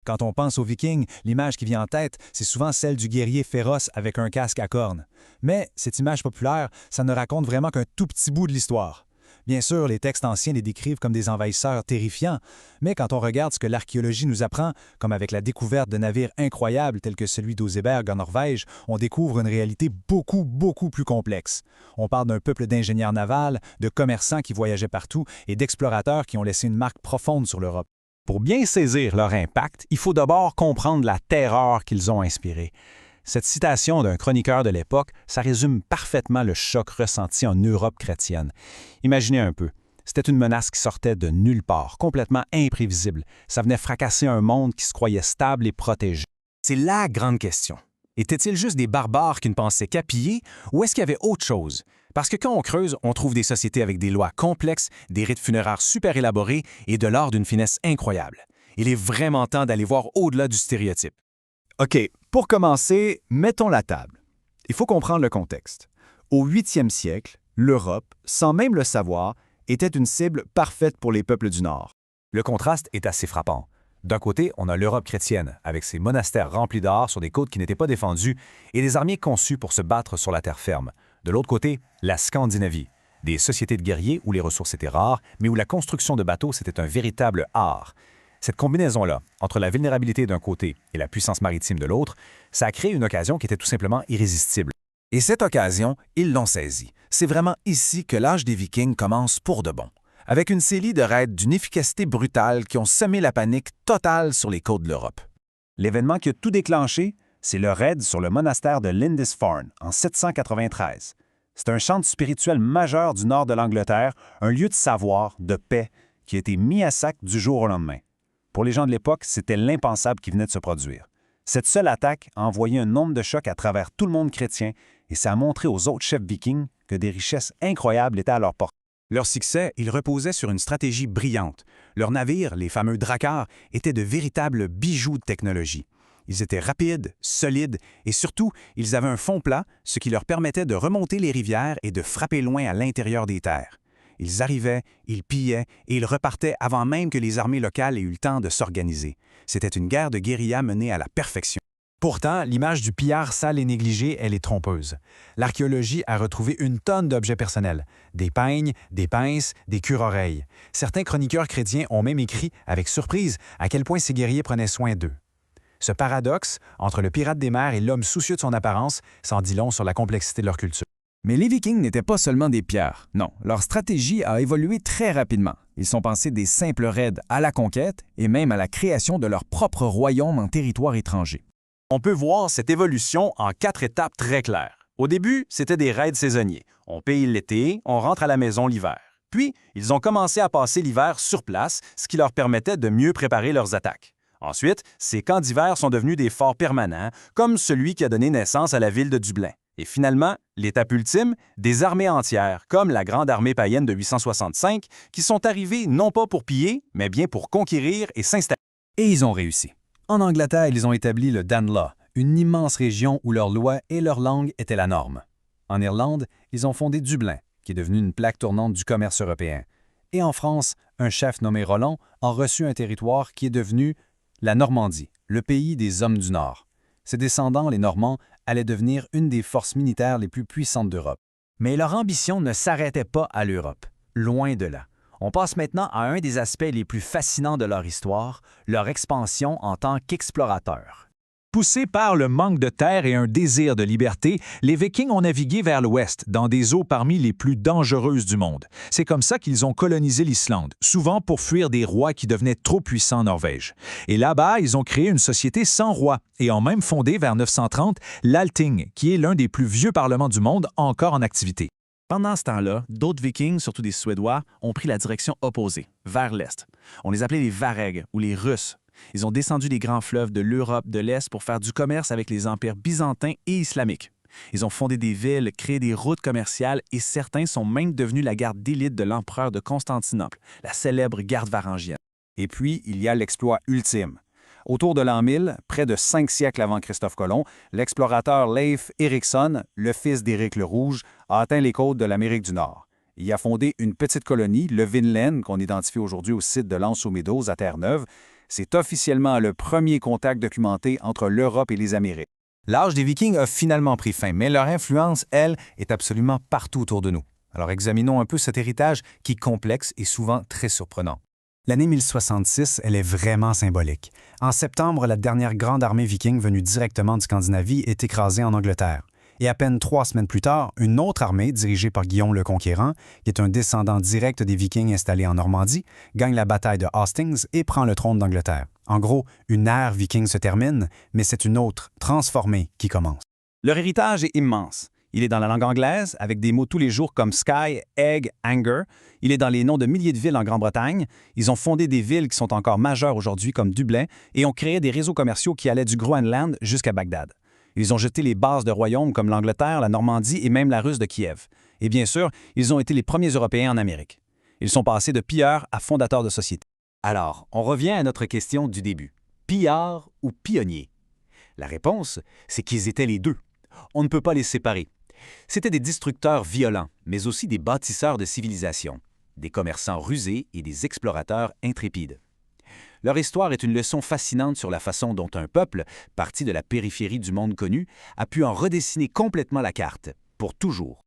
Quand on pense aux Vikings, l'image qui vient en tête, c'est souvent celle du guerrier féroce avec un casque à cornes. Mais cette image populaire, ça ne raconte vraiment qu'un tout petit bout de l'histoire. Bien sûr, les textes anciens les décrivent comme des envahisseurs terrifiants, mais quand on regarde ce que l'archéologie nous apprend, comme avec la découverte de navires incroyables tels que celui d'Oseberg en Norvège, on découvre une réalité beaucoup plus complexe. On parle d'un peuple d'ingénieurs navals, de commerçants qui voyageaient partout et d'explorateurs qui ont laissé une marque profonde sur l'Europe. Pour bien saisir leur impact, il faut d'abord comprendre la terreur qu'ils ont inspirée. Cette citation d'un chroniqueur de l'époque, ça résume parfaitement le choc ressenti en Europe chrétienne. Imaginez un peu, c'était une menace qui sortait de nulle part, complètement imprévisible. Ça venait fracasser un monde qui se croyait stable et protégé. C'est la grande question. Étaient-ils juste des barbares qui ne pensaient qu'à piller, ou est-ce qu'il y avait autre chose? Parce que quand on creuse, on trouve des sociétés avec des lois complexes, des rites funéraires super élaborés et de l'art d'une finesse incroyable. Il est vraiment temps d'aller voir au-delà du stéréotype. OK, pour commencer, mettons la table. Il faut comprendre le contexte. Au 8e siècle, l'Europe, sans même le savoir, était une cible parfaite pour les peuples du Nord. Le contraste est assez frappant. D'un côté, on a l'Europe chrétienne, avec ses monastères remplis d'art sur des côtes qui n'étaient pas défendues et des armées conçues pour se battre sur la terre ferme. De l'autre côté, la Scandinavie, des sociétés de guerriers où les ressources étaient rares, mais où la construction de bateaux, c'était un véritable art. Cette combinaison-là, entre la vulnérabilité d'un côté et la puissance maritime de l'autre, ça a créé une occasion qui était tout simplement irrésistible. Et cette occasion, ils l'ont saisie. C'est vraiment ici que l'âge des Vikings commence pour de bon, avec une série de raids d'une efficacité brutale qui ont semé la panique totale sur les côtes de l'Europe. L'événement qui a tout déclenché, c'est le raid sur le monastère de Lindisfarne en 793. C'est un centre spirituel majeur du nord de l'Angleterre, un lieu de savoir, de paix, qui a été mis à sac du jour au lendemain. Pour les gens de l'époque, c'était l'impensable qui venait de se produire. Cette seule attaque a envoyé un nombre de chocs à travers tout le monde chrétien et ça a montré aux autres chefs vikings que des richesses incroyables étaient à leur portée. Leur succès, il reposait sur une stratégie brillante. Leurs navires, les fameux dracars, étaient de véritables bijoux de technologie. Ils étaient rapides, solides et surtout, ils avaient un fond plat, ce qui leur permettait de remonter les rivières et de frapper loin à l'intérieur des terres. Ils arrivaient, ils pillaient et ils repartaient avant même que les armées locales aient eu le temps de s'organiser. C'était une guerre de guérilla menée à la perfection. Pourtant, l'image du pillard sale et négligé, elle est trompeuse. L'archéologie a retrouvé une tonne d'objets personnels. Des peignes, des pinces, des cure-oreilles. Certains chroniqueurs chrétiens ont même écrit, avec surprise, à quel point ces guerriers prenaient soin d'eux. Ce paradoxe, entre le pirate des mers et l'homme soucieux de son apparence, s'en dit long sur la complexité de leur culture. Mais les Vikings n'étaient pas seulement des pillards. Non, leur stratégie a évolué très rapidement. Ils sont passés des simples raids à la conquête et même à la création de leur propre royaume en territoire étranger. On peut voir cette évolution en 4 étapes très claires. Au début, c'était des raids saisonniers. On paye l'été, on rentre à la maison l'hiver. Puis, ils ont commencé à passer l'hiver sur place, ce qui leur permettait de mieux préparer leurs attaques. Ensuite, ces camps d'hiver sont devenus des forts permanents, comme celui qui a donné naissance à la ville de Dublin. Et finalement, l'étape ultime, des armées entières, comme la Grande Armée païenne de 865, qui sont arrivées non pas pour piller, mais bien pour conquérir et s'installer. Et ils ont réussi. En Angleterre, ils ont établi le Danelaw, une immense région où leurs lois et leur langue étaient la norme. En Irlande, ils ont fondé Dublin, qui est devenu une plaque tournante du commerce européen. Et en France, un chef nommé Roland a reçu un territoire qui est devenu la Normandie, le pays des hommes du Nord. Ses descendants, les Normands, allaient devenir une des forces militaires les plus puissantes d'Europe. Mais leur ambition ne s'arrêtait pas à l'Europe, loin de là. On passe maintenant à un des aspects les plus fascinants de leur histoire, leur expansion en tant qu'explorateurs. Poussés par le manque de terre et un désir de liberté, les Vikings ont navigué vers l'ouest, dans des eaux parmi les plus dangereuses du monde. C'est comme ça qu'ils ont colonisé l'Islande, souvent pour fuir des rois qui devenaient trop puissants en Norvège. Et là-bas, ils ont créé une société sans roi et ont même fondé vers 930 l'Althing, qui est l'un des plus vieux parlements du monde encore en activité. Pendant ce temps-là, d'autres Vikings, surtout des Suédois, ont pris la direction opposée, vers l'est. On les appelait les Varegs ou les Russes. Ils ont descendu les grands fleuves de l'Europe de l'Est pour faire du commerce avec les empires byzantins et islamiques. Ils ont fondé des villes, créé des routes commerciales et certains sont même devenus la garde d'élite de l'empereur de Constantinople, la célèbre garde varangienne. Et puis, il y a l'exploit ultime. Autour de l'an 1000, près de 5 siècles avant Christophe Colomb, l'explorateur Leif Erikson, le fils d'Éric le Rouge, a atteint les côtes de l'Amérique du Nord. Il a fondé une petite colonie, le Vinland, qu'on identifie aujourd'hui au site de l'Anse aux Médoses à Terre-Neuve. C'est officiellement le premier contact documenté entre l'Europe et les Amériques. L'âge des Vikings a finalement pris fin, mais leur influence, elle, est absolument partout autour de nous. Alors examinons un peu cet héritage qui est complexe et souvent très surprenant. L'année 1066, elle est vraiment symbolique. En septembre, la dernière grande armée viking venue directement de Scandinavie est écrasée en Angleterre. Et à peine 3 semaines plus tard, une autre armée, dirigée par Guillaume le Conquérant, qui est un descendant direct des Vikings installés en Normandie, gagne la bataille de Hastings et prend le trône d'Angleterre. En gros, une ère viking se termine, mais c'est une autre, transformée, qui commence. Leur héritage est immense. Il est dans la langue anglaise, avec des mots tous les jours comme sky, egg, anger. Il est dans les noms de milliers de villes en Grande-Bretagne. Ils ont fondé des villes qui sont encore majeures aujourd'hui, comme Dublin, et ont créé des réseaux commerciaux qui allaient du Groenland jusqu'à Bagdad. Ils ont jeté les bases de royaumes comme l'Angleterre, la Normandie et même la Russe de Kiev. Et bien sûr, ils ont été les premiers Européens en Amérique. Ils sont passés de pilleurs à fondateurs de sociétés. Alors, on revient à notre question du début. Pillards ou pionniers? La réponse, c'est qu'ils étaient les deux. On ne peut pas les séparer. C'étaient des destructeurs violents, mais aussi des bâtisseurs de civilisation, des commerçants rusés et des explorateurs intrépides. Leur histoire est une leçon fascinante sur la façon dont un peuple, parti de la périphérie du monde connu, a pu en redessiner complètement la carte, pour toujours.